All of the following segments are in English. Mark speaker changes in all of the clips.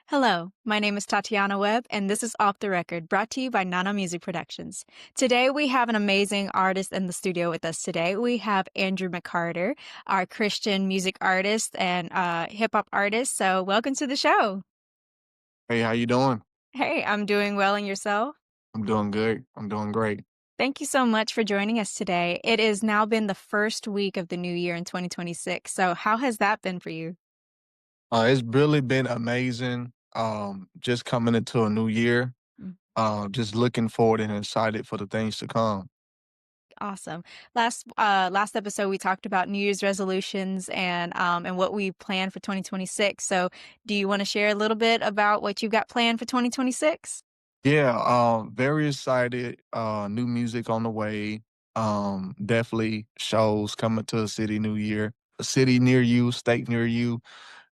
Speaker 1: Hello, my name is Tatiana Webb, and this is Off the Record, brought to you by Nana Music Productions. Today, we have an amazing artist in the studio with us today. We have Andrew McCarter, our Christian music artist and hip hop artist. So, welcome to the show.
Speaker 2: Hey, how you doing?
Speaker 1: Hey, I'm doing well, and yourself?
Speaker 2: I'm doing good. I'm doing great.
Speaker 1: Thank you so much for joining us today. It has now been the first week of the new year in 2026. So, how has that been for you?
Speaker 2: It's really been amazing. Just coming into a new year. Just looking forward and excited for the things to come.
Speaker 1: Awesome. Last episode we talked about New Year's resolutions and what we plan for 2026. So, do you want to share a little bit about what you've got planned for 2026?
Speaker 2: Yeah, very excited. New music on the way. Definitely shows coming to a city new year, a city near you, state near you.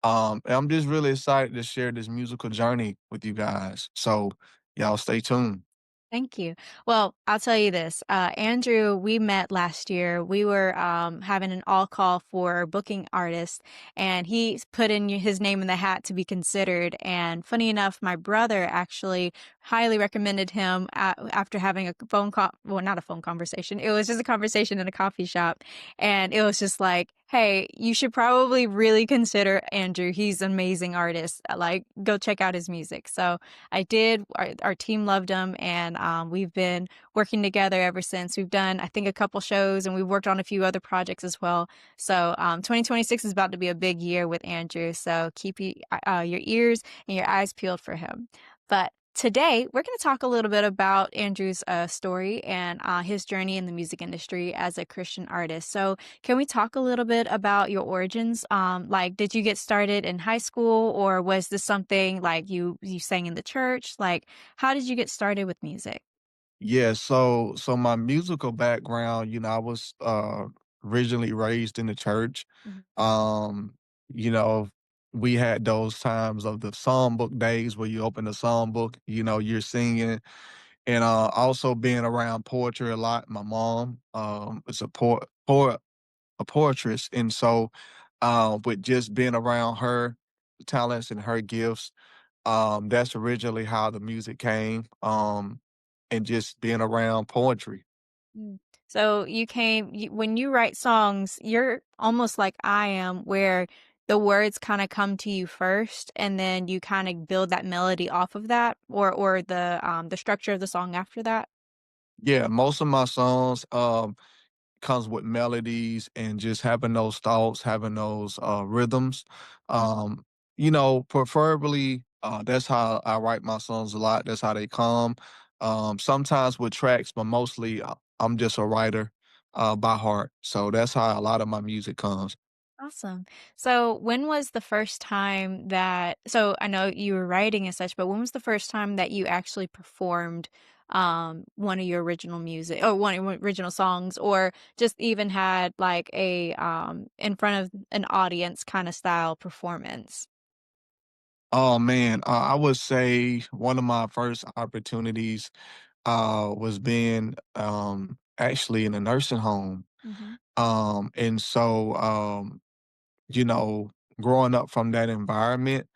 Speaker 2: And I'm just really excited to share this musical journey with you guys. So y'all stay tuned.
Speaker 1: Thank you. Well, I'll tell you this. Andrew, we met last year. We were having an all call for booking artists, and he put in his name in the hat to be considered. And funny enough, my brother actually highly recommended him after having a phone call. Well, not a phone conversation. It was just a conversation in a coffee shop. And it was just like, hey, you should probably really consider Andrew. He's an amazing artist. Like, go check out his music. So, I did. Our team loved him, and we've been working together ever since. We've done, I think, a couple shows, and we've worked on a few other projects as well. So 2026 is about to be a big year with Andrew. So keep your ears and your eyes peeled for him. But today, we're going to talk a little bit about Andrew's story and his journey in the music industry as a Christian artist. So, can we talk a little bit about your origins? Like, did you get started in high school, or was this something like you sang in the church? Like, how did you get started with music?
Speaker 2: Yeah, so my musical background, I was originally raised in the church.
Speaker 1: Mhm.
Speaker 2: Um, you know, we had those times of the psalm book days where you open the psalm book, you're singing, and also being around poetry a lot. My mom is a poetress, and so with just being around her talents and her gifts, that's originally how the music came, and just being around poetry.
Speaker 1: Mm. So when you write songs, you're almost like I am, where the words kind of come to you first, and then you kind of build that melody off of that, or the structure of the song after that.
Speaker 2: Yeah, most of my songs, comes with melodies and just having those thoughts, having those, rhythms. Um, preferably, that's how I write my songs a lot, that's how they come. Sometimes with tracks, but mostly, I'm just a writer, by heart, so that's how a lot of my music comes.
Speaker 1: Awesome. So when was the first time that so I know you were writing and such, but when was the first time that you actually performed one of your original music or one of your original songs, or just even had like a in front of an audience kind of style performance?
Speaker 2: Oh, man, I would say one of my first opportunities, was being, actually in a nursing home.
Speaker 1: Mhm.
Speaker 2: And so, you know, growing up from that environment,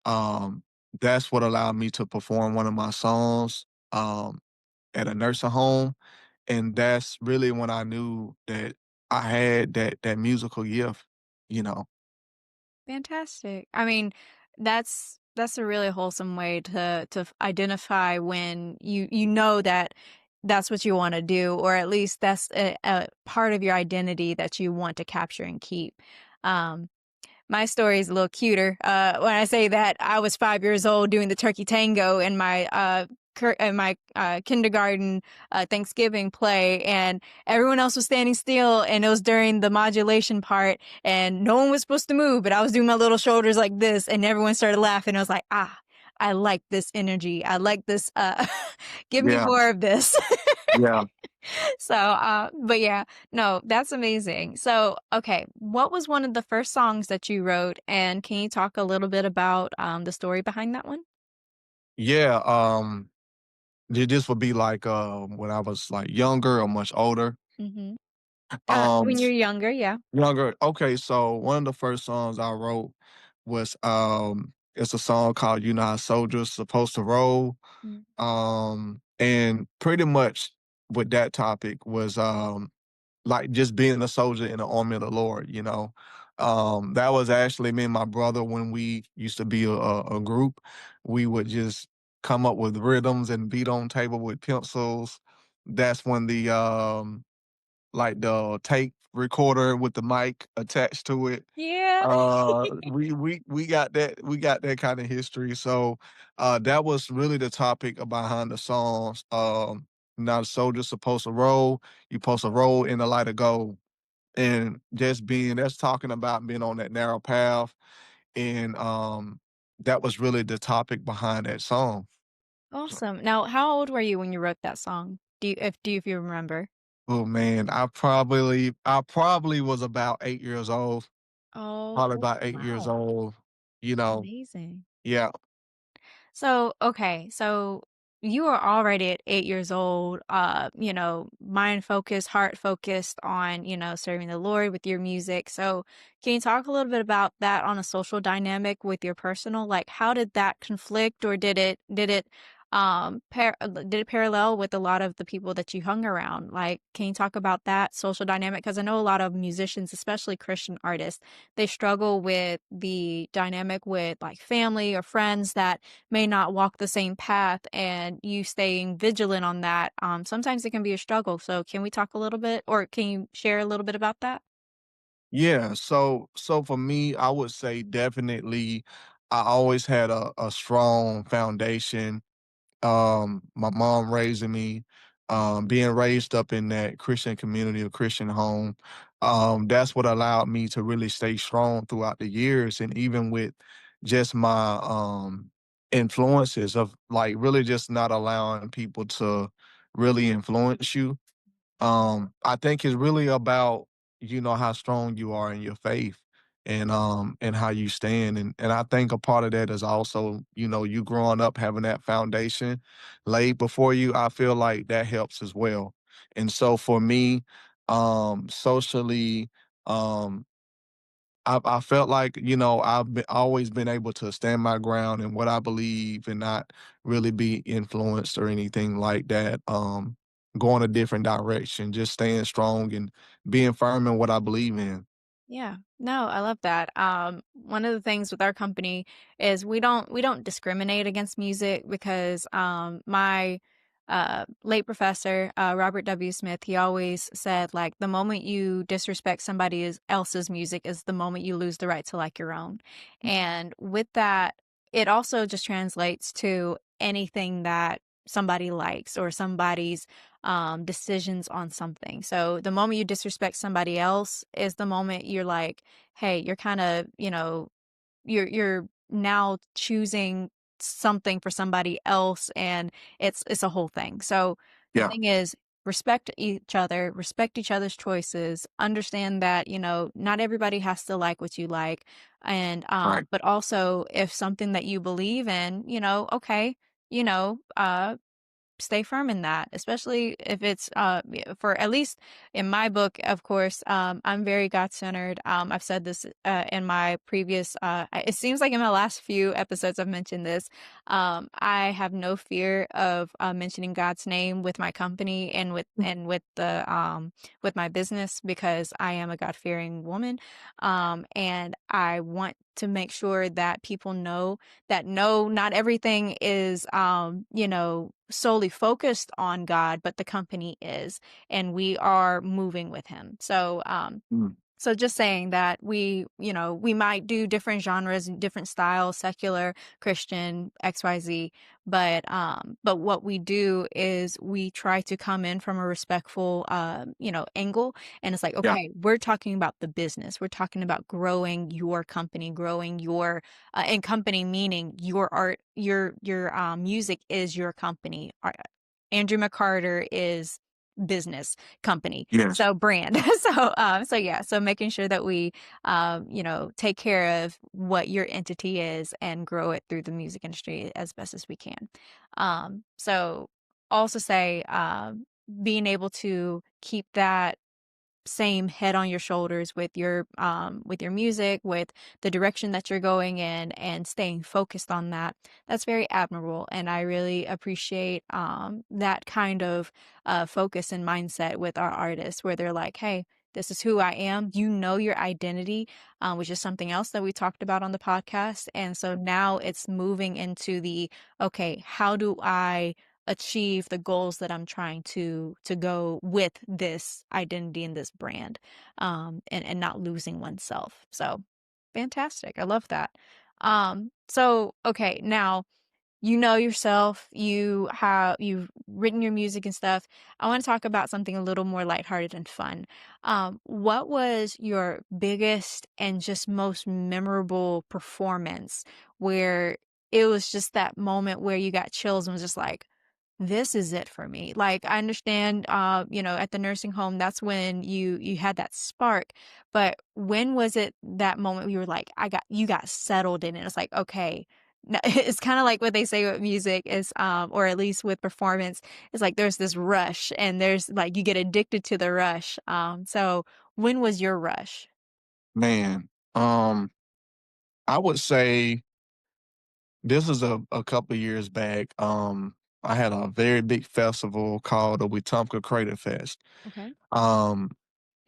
Speaker 2: um, that's what allowed me to perform one of my songs, at a nursing home. And that's really when I knew that I had that musical gift, you know.
Speaker 1: Fantastic. I mean, that's a really wholesome way to identify when you know that that's what you want to do, or at least that's a part of your identity that you want to capture and keep. Um, my story is a little cuter. When I say that, I was 5 years old doing the turkey tango in my kindergarten Thanksgiving play, and everyone else was standing still, and it was during the modulation part, and no one was supposed to move, but I was doing my little shoulders like this, and everyone started laughing. I was like, ah, I like this energy. I like this. Give me
Speaker 2: Yeah,
Speaker 1: more of this.
Speaker 2: yeah.
Speaker 1: So, but yeah, no, that's amazing. So, okay, what was one of the first songs that you wrote, and can you talk a little bit about the story behind that one?
Speaker 2: Yeah, this would be like, when I was, like, younger or much older.
Speaker 1: Hmm.
Speaker 2: Um
Speaker 1: When you're younger, yeah.
Speaker 2: Younger, okay, so one of the first songs I wrote was, It's a song called "You Know How Soldiers Supposed to Roll."
Speaker 1: Mm.
Speaker 2: And pretty much with that topic was like just being a soldier in the army of the Lord, you know. That was actually me and my brother when we used to be a group. We would just come up with rhythms and beat on table with pencils. That's when the like the tape recorder with the mic attached to it.
Speaker 1: Yeah.
Speaker 2: We got that kind of history. So that was really the topic behind the songs. Now the soldier's supposed to roll, you're supposed to roll in the light of gold. And just being that's talking about being on that narrow path. And that was really the topic behind that song. So,
Speaker 1: Awesome. Now, how old were you when you wrote that song? If you remember?
Speaker 2: oh man, I probably was about 8 years old.
Speaker 1: Oh,
Speaker 2: Probably about 8 years
Speaker 1: wow.
Speaker 2: old. You
Speaker 1: That's
Speaker 2: know,
Speaker 1: amazing.
Speaker 2: yeah,
Speaker 1: So, okay, so you are already at 8 years old, mind focused, heart focused on, serving the Lord with your music. So, can you talk a little bit about that on a social dynamic with your personal? Like, how did that conflict, or did it parallel with a lot of the people that you hung around? Like, can you talk about that social dynamic? Because I know a lot of musicians, especially Christian artists, they struggle with the dynamic with like family or friends that may not walk the same path, and you staying vigilant on that. Sometimes it can be a struggle. So can we talk a little bit, or can you share a little bit about that?
Speaker 2: yeah. So for me, I would say definitely, I always had a strong foundation. My mom raising me, being raised up in that Christian community, a Christian home. That's what allowed me to really stay strong throughout the years, and even with just my influences of like really just not allowing people to really influence you. I think it's really about, you know, how strong you are in your faith and how you stand. And I think a part of that is also, you know, you growing up having that foundation laid before you. I feel like that helps as well. And so for me, socially, um, I felt like, you know, always been able to stand my ground in what I believe and not really be influenced or anything like that. Going a different direction, just staying strong and being firm in what I believe in.
Speaker 1: Yeah. No, I love that. One of the things with our company is we don't discriminate against music because my late professor, Robert W. Smith, he always said like the moment you disrespect else's music is the moment you lose the right to like your own. And with that, it also just translates to anything that somebody likes or somebody's decisions on something. So the moment you disrespect somebody else is the moment you're like, hey, you're kind of, you're now choosing something for somebody else, and it's a whole thing. So the
Speaker 2: Yeah,
Speaker 1: thing is, respect each other's choices, understand that, not everybody has to like what you like. And
Speaker 2: right.
Speaker 1: but also if something that you believe in, okay, you know, uh stay firm in that, especially if it's for at least in my book, of course, I'm very God-centered. I've said this in my previous it seems like in my last few episodes I've mentioned this. I have no fear of mentioning God's name with my company and with my business because I am a God-fearing woman. And I want to make sure that people know that no, not everything is, solely focused on God, but the company is, and we are moving with Him.
Speaker 2: Mm,
Speaker 1: So just saying that we might do different genres, different styles, secular, Christian, XYZ, but what we do is we try to come in from a respectful, angle. And it's like,
Speaker 2: yeah,
Speaker 1: okay, we're talking about the business. We're talking about growing your company, growing your, and company meaning your art, your music is your company. Andrew McCarter is business company.
Speaker 2: yes.
Speaker 1: So brand. So yeah, so making sure that we take care of what your entity is and grow it through the music industry as best as we can. So also say being able to keep that same head on your shoulders with your music, with the direction that you're going in, and staying focused on that. That's very admirable, and I really appreciate that kind of focus and mindset with our artists, where they're like, "Hey, this is who I am." You know your identity, which is something else that we talked about on the podcast, and so now it's moving into the okay, how do I achieve the goals that I'm trying to go with this identity and this brand, and not losing oneself. So fantastic. I love that. So okay, now you know yourself, you've written your music and stuff. I want to talk about something a little more lighthearted and fun. What was your biggest and just most memorable performance where it was just that moment where you got chills and was just like, this is it for me. Like, I understand, at the nursing home, that's when you had that spark, but when was it that moment where you were like, you got settled in it? It's like, okay, it's kind of like what they say with music is, or at least with performance, it's like there's this rush and there's like you get addicted to the rush. So when was your rush?
Speaker 2: Man, I would say this is a couple years back. I had a very big festival called the Wetumpka Crater Fest.
Speaker 1: Okay.
Speaker 2: Um,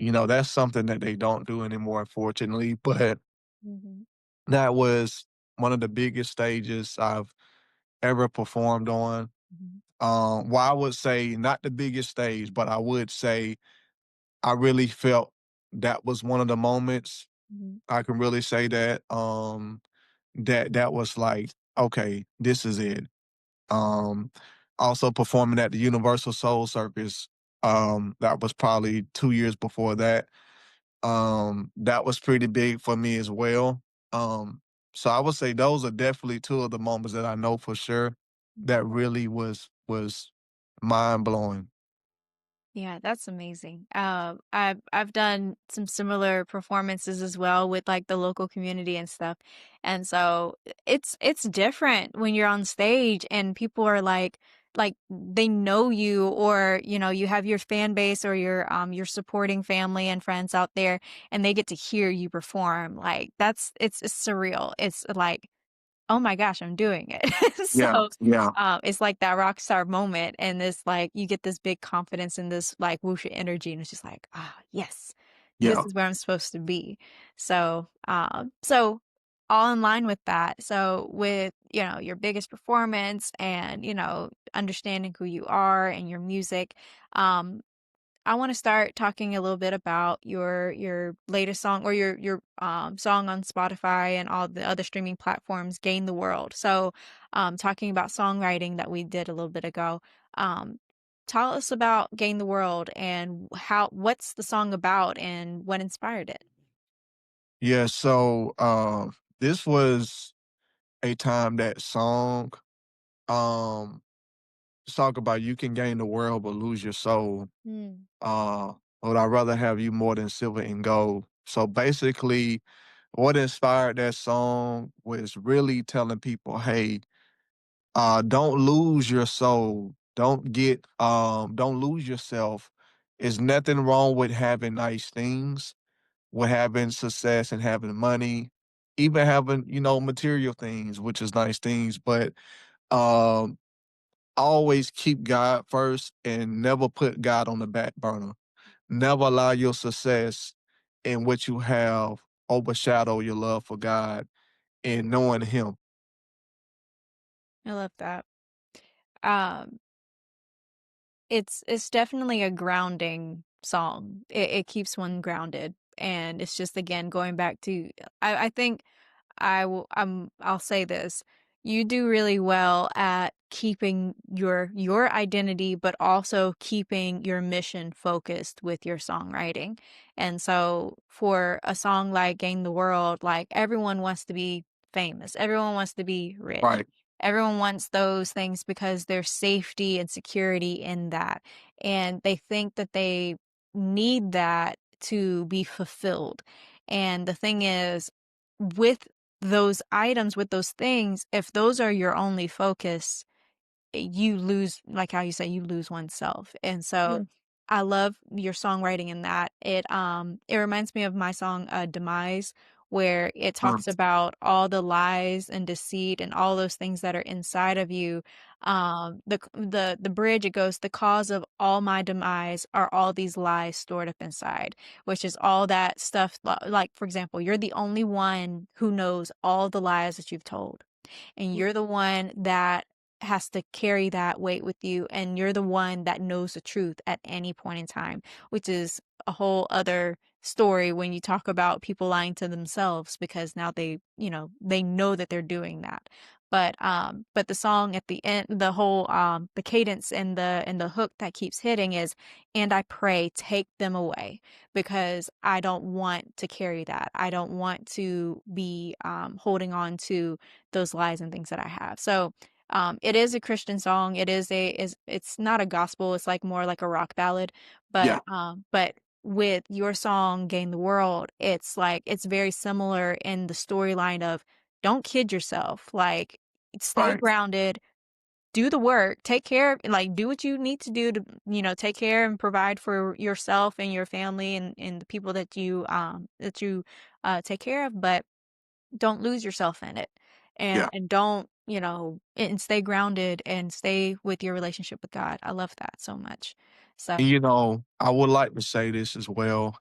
Speaker 2: that's something that they don't do anymore, unfortunately, but
Speaker 1: Hmm.
Speaker 2: that was one of the biggest stages I've ever performed on.
Speaker 1: Hmm.
Speaker 2: Well, I would say not the biggest stage, but I would say I really felt that was one of the moments
Speaker 1: Hmm.
Speaker 2: I can really say that that was like, okay, this is it. Um, Also performing at the Universal Soul Circus, that was probably 2 years before that. That was pretty big for me as well. Um, so I would say those are definitely 2 of the moments that I know for sure that really was mind-blowing.
Speaker 1: Yeah, that's amazing. I've done some similar performances as well with like the local community and stuff. And so it's different when you're on stage and people are like they know you, or you have your fan base or your supporting family and friends out there, and they get to hear you perform. Like it's surreal. It's like, oh my gosh, I'm doing it.
Speaker 2: Yeah,
Speaker 1: So,
Speaker 2: yeah,
Speaker 1: it's like that rock star moment, and this like you get this big confidence and this like whoosh of energy, and it's just like, ah, yes, this
Speaker 2: yeah.
Speaker 1: is where I'm supposed to be. So all in line with that. So with your biggest performance and understanding who you are and your music, um, I want to start talking a little bit about your latest song, or your song on Spotify and all the other streaming platforms, Gain the World. So, talking about songwriting that we did a little bit ago. Um, Tell us about Gain the World and what's the song about and what inspired it?
Speaker 2: Yeah, so, this was a time that song, um, talk about you can gain the world but lose your soul.
Speaker 1: Mm.
Speaker 2: Uh, would I rather have you more than silver and gold? So basically, what inspired that song was really telling people, hey, don't lose your soul. Don't lose yourself. There's nothing wrong with having nice things, with having success and having money, even having, material things, which is nice things, but um always keep God first and never put God on the back burner. Never allow your success and what you have overshadow your love for God and knowing Him.
Speaker 1: I love that. Um, it's definitely a grounding song. It keeps one grounded, and it's just again going back to I think I'll say this. You do really well at keeping your identity, but also keeping your mission focused with your songwriting. And so for a song like Gain the World, like everyone wants to be famous. Everyone wants to be rich.
Speaker 2: Right.
Speaker 1: Everyone wants those things because there's safety and security in that. And they think that they need that to be fulfilled. And the thing is, with those items, with those things, if those are your only focus, you lose, like how you say, you lose oneself. And so
Speaker 2: Yeah.
Speaker 1: I love your songwriting in that. It reminds me of my song, Demise, where it
Speaker 2: Mm,
Speaker 1: talks about all the lies and deceit and all those things that are inside of you. The bridge, it goes, the cause of all my demise are all these lies stored up inside, which is all that stuff. Like, for example, you're the only one who knows all the lies that you've told, and you're the one that has to carry that weight with you, and you're the one that knows the truth at any point in time, which is a whole other story when you talk about people lying to themselves, because now they know that they're doing that. But the song at the end, the whole the cadence and the hook that keeps hitting is, and I pray take them away, because I don't want to carry that. I don't want to be holding on to those lies and things that I have. So it is a Christian song. It's not a gospel. It's like more like a rock ballad.
Speaker 2: yeah,
Speaker 1: But with your song "Gain the World," it's like it's very similar in the storyline of don't kid yourself. Like, stay
Speaker 2: right,
Speaker 1: grounded, do the work, take care of, like, do what you need to do to, take care and provide for yourself and your family and the people that you take care of, but don't lose yourself in it,
Speaker 2: yeah.
Speaker 1: and don't, and stay grounded and stay with your relationship with God. I love that so much. So,
Speaker 2: And, I would like to say this as well,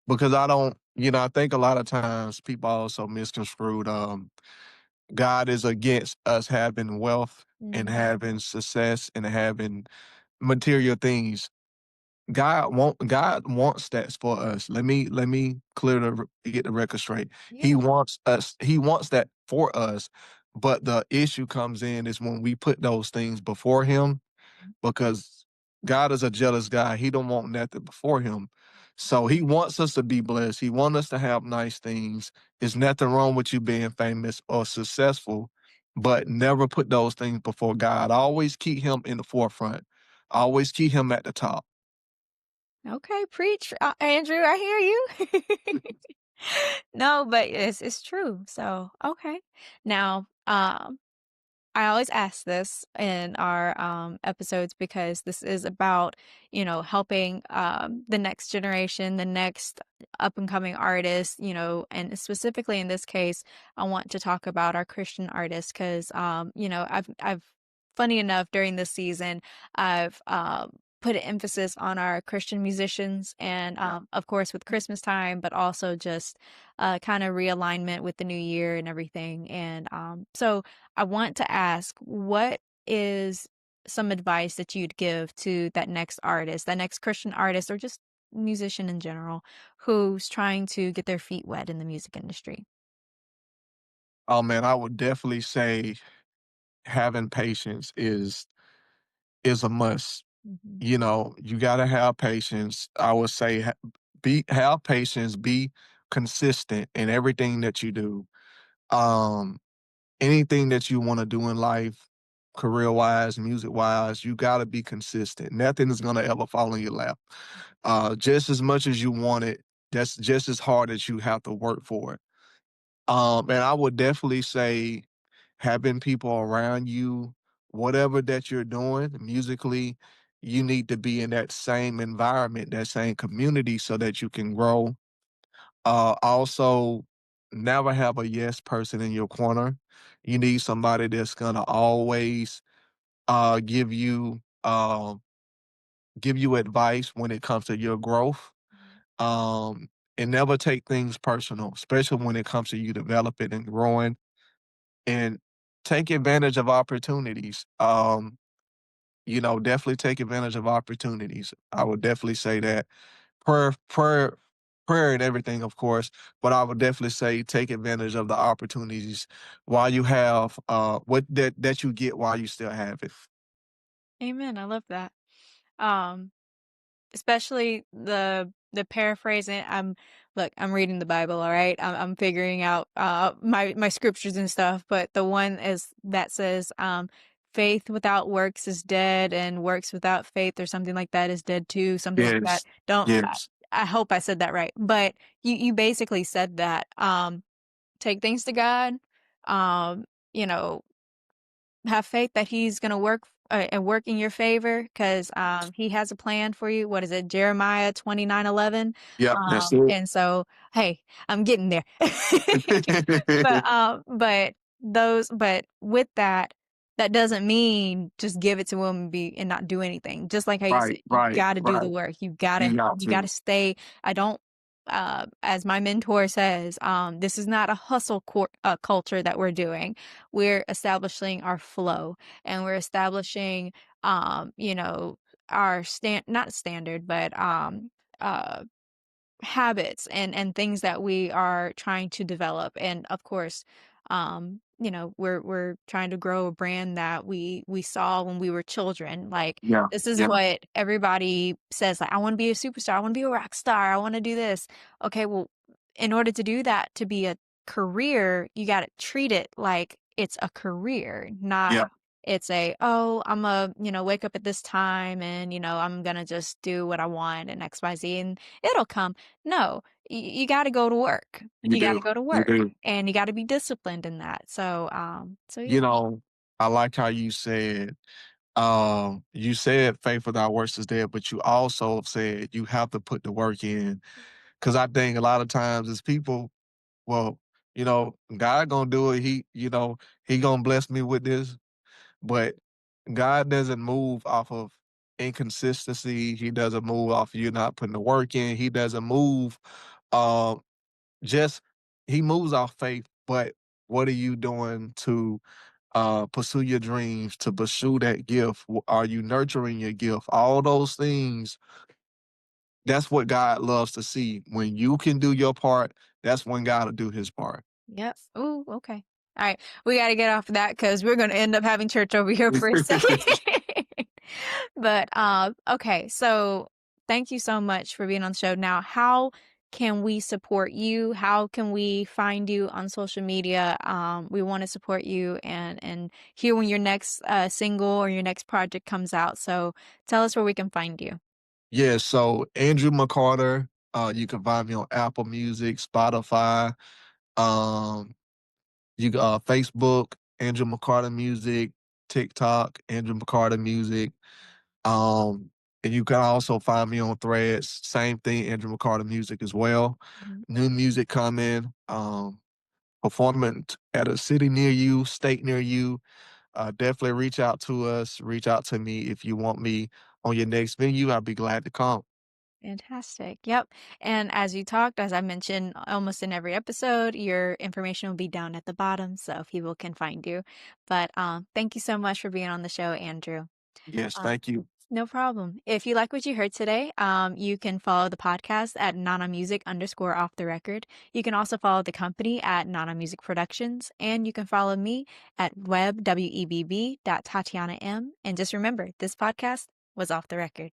Speaker 2: because I think a lot of times people also misconstrued, God is against us having wealth and
Speaker 1: mhm.
Speaker 2: having success and having material things. God wants that for us. Let me get the record straight.
Speaker 1: Yeah.
Speaker 2: He wants that for us, but the issue comes in is when we put those things before him, because God is a jealous guy. He don't want nothing before him. So he wants us to be blessed. He wants us to have nice things. There's nothing wrong with you being famous or successful, but never put those things before God. Always keep him in the forefront. Always keep him at the top.
Speaker 1: Okay, preach, Andrew. I hear you. No, but it's true. So, okay. Now, I always ask this in our episodes, because this is about, helping the next generation, the next up and coming artists, and specifically in this case, I want to talk about our Christian artists, because, funny enough, during this season, I've put an emphasis on our Christian musicians, and
Speaker 2: Yeah.
Speaker 1: of course, with Christmas time, but also just kind of realignment with the new year and everything. And so, I want to ask, what is some advice that you'd give to that next artist, that next Christian artist, or just musician in general, who's trying to get their feet wet in the music industry?
Speaker 2: Oh man, I would definitely say having patience is a must.
Speaker 1: Mhm.
Speaker 2: You gotta have patience. I would say have patience, be consistent in everything that you do. Um, Anything that you want to do in life, career wise, music wise, you gotta be consistent. Nothing is gonna ever fall in your lap. Just as much as you want it, that's just as hard as you have to work for it. And I would definitely say having people around you, whatever that you're doing musically, you need to be in that same environment, that same community so that you can grow. Also, never have a yes person in your corner. You need somebody that's gonna always give you advice when it comes to your growth. Um, and never take things personal, especially when it comes to you developing and growing, and take advantage of opportunities. Definitely take advantage of opportunities. I would definitely say that prayer, prayer, prayer, and everything, of course. But I would definitely say take advantage of the opportunities while you have what that you get while you still have it.
Speaker 1: Amen. I love that. Um, Especially the paraphrasing. I'm reading the Bible, all right? I'm figuring out my scriptures and stuff, but the one is that says faith without works is dead, and works without faith or something like that is dead too, something like that.
Speaker 2: Yes,
Speaker 1: Don't
Speaker 2: yes,
Speaker 1: I hope I said that right. But you basically said that take things to God. Um, you know, have faith that he's going to work and work in your favor because he has a plan for you. What is it, Jeremiah 29:11?
Speaker 2: Yep, that's it.
Speaker 1: And so, hey, I'm getting there. But with that, that doesn't mean just give it to him and be and not do anything. Just like how you
Speaker 2: Right,
Speaker 1: said, you
Speaker 2: right,
Speaker 1: got to do the
Speaker 2: right.
Speaker 1: work.
Speaker 2: You got
Speaker 1: You got to
Speaker 2: to.
Speaker 1: stay. I don't. As my mentor says, this is not a culture that we're doing. We're establishing our flow, and we're establishing, you know, our not standard, but uh habits and things that we are trying to develop. And of course, you know, we're trying to grow a brand that we saw when we were children. Like,
Speaker 2: Yeah,
Speaker 1: this is
Speaker 2: yeah,
Speaker 1: what everybody says, like, I want to be a superstar, I want to be a rock star, I want to do this. Okay, well, in order to do that, to be a career, you got to treat it like it's a career, not
Speaker 2: yeah,
Speaker 1: it's a, oh, I'm a, you know, wake up at this time and, you know, I'm gonna just do what I want and XYZ and it'll come. No, you got to go to work.
Speaker 2: you
Speaker 1: You got to
Speaker 2: do.
Speaker 1: go to
Speaker 2: You
Speaker 1: work
Speaker 2: do.
Speaker 1: and you got to be disciplined in that. So, so
Speaker 2: You
Speaker 1: yeah.
Speaker 2: know, I like how you said faith without works is dead, but you also said you have to put the work in. Cause I think a lot of times as people, well, God gonna do it. He gonna bless me with this, but God doesn't move off of inconsistency. He doesn't move off of you not putting the work in. He doesn't move uh just he moves off faith, but what are you doing to pursue your dreams, to pursue that gift? Are you nurturing your gift? All those things, that's what God loves to see. When you can do your part, that's when God will do his part.
Speaker 1: Yep. Ooh, okay. All right. We got to get off of that because we're going to end up having church over here for a second. But okay. So thank you so much for being on the show. Now, how can we support you? How can we find you on social media? We want to support you and hear when your next single or your next project comes out. So tell us where we can find you.
Speaker 2: Yeah, so Andrew McCarter, you can find me on Apple Music, Spotify, um, Facebook, Andrew McCarter Music, TikTok, Andrew McCarter Music. Um, and you can also find me on Threads, same thing, Andrew McCarter Music as well.
Speaker 1: Mhm.
Speaker 2: New music coming, performing at a city near you, state near you. Definitely reach out to us, reach out to me if you want me on your next venue. I'll be glad to come.
Speaker 1: Fantastic. Yep. And as you talked, as I mentioned almost in every episode, your information will be down at the bottom so people can find you. But thank you so much for being on the show, Andrew.
Speaker 2: Yes,
Speaker 1: Uh,
Speaker 2: thank you.
Speaker 1: no problem. If you like what you heard today, you can follow the podcast at Nana Music _ off the record. You can also follow the company at Nana Music Productions, and you can follow me at webwebb.tatiana m. And just remember, this podcast was off the record.